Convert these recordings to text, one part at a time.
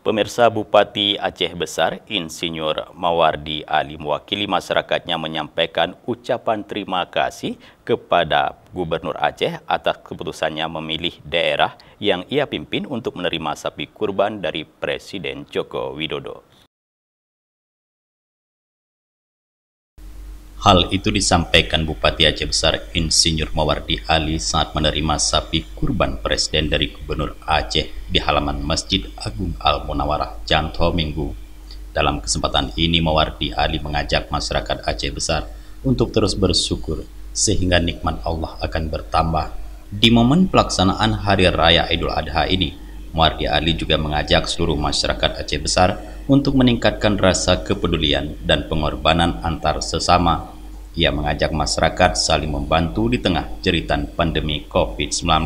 Pemirsa, Bupati Aceh Besar, Insinyur Mawardi Ali mewakili masyarakatnya menyampaikan ucapan terima kasih kepada Gubernur Aceh atas keputusannya memilih daerah yang ia pimpin untuk menerima sapi kurban dari Presiden Joko Widodo. Hal itu disampaikan Bupati Aceh Besar Insinyur Mawardi Ali saat menerima sapi kurban Presiden dari Gubernur Aceh di halaman Masjid Agung Al-Munawarah, Janto Minggu. Dalam kesempatan ini, Mawardi Ali mengajak masyarakat Aceh Besar untuk terus bersyukur sehingga nikmat Allah akan bertambah. Di momen pelaksanaan Hari Raya Idul Adha ini, Mawardi Ali juga mengajak seluruh masyarakat Aceh Besar untuk meningkatkan rasa kepedulian dan pengorbanan antar sesama. Ia mengajak masyarakat saling membantu di tengah jeritan pandemi COVID-19.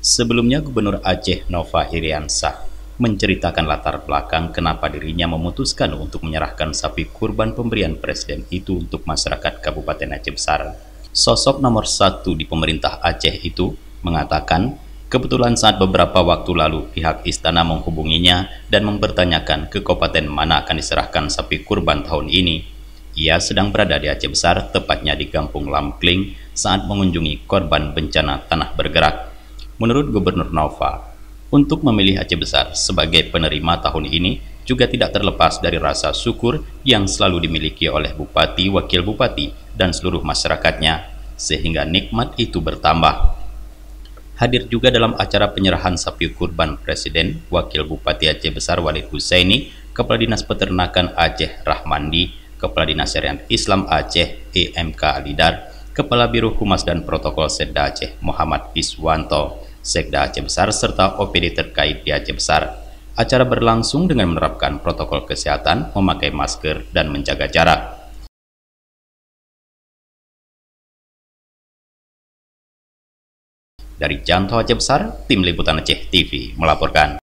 Sebelumnya, Gubernur Aceh Nova Iriansah menceritakan latar belakang kenapa dirinya memutuskan untuk menyerahkan sapi kurban pemberian Presiden itu untuk masyarakat Kabupaten Aceh Besar. Sosok nomor 1 di pemerintah Aceh itu mengatakan, kebetulan saat beberapa waktu lalu pihak istana menghubunginya dan mempertanyakan ke kabupaten mana akan diserahkan sapi kurban tahun ini. Ia sedang berada di Aceh Besar, tepatnya di Kampung Lamkling, saat mengunjungi korban bencana tanah bergerak. Menurut Gubernur Nova, untuk memilih Aceh Besar sebagai penerima tahun ini juga tidak terlepas dari rasa syukur yang selalu dimiliki oleh Bupati, Wakil Bupati, dan seluruh masyarakatnya, sehingga nikmat itu bertambah. Hadir juga dalam acara penyerahan sapi kurban Presiden, Wakil Bupati Aceh Besar Walid Husaini, Kepala Dinas Peternakan Aceh Rahmandi, Kepala Dinas Syariat Islam Aceh EMK Alidar, Kepala Biro Humas dan Protokol Sekda Aceh Muhammad Iswanto, Sekda Aceh Besar, serta OPD terkait di Aceh Besar. Acara berlangsung dengan menerapkan protokol kesehatan, memakai masker, dan menjaga jarak. Dari Janto Aceh Besar, Tim Liputan Aceh TV melaporkan.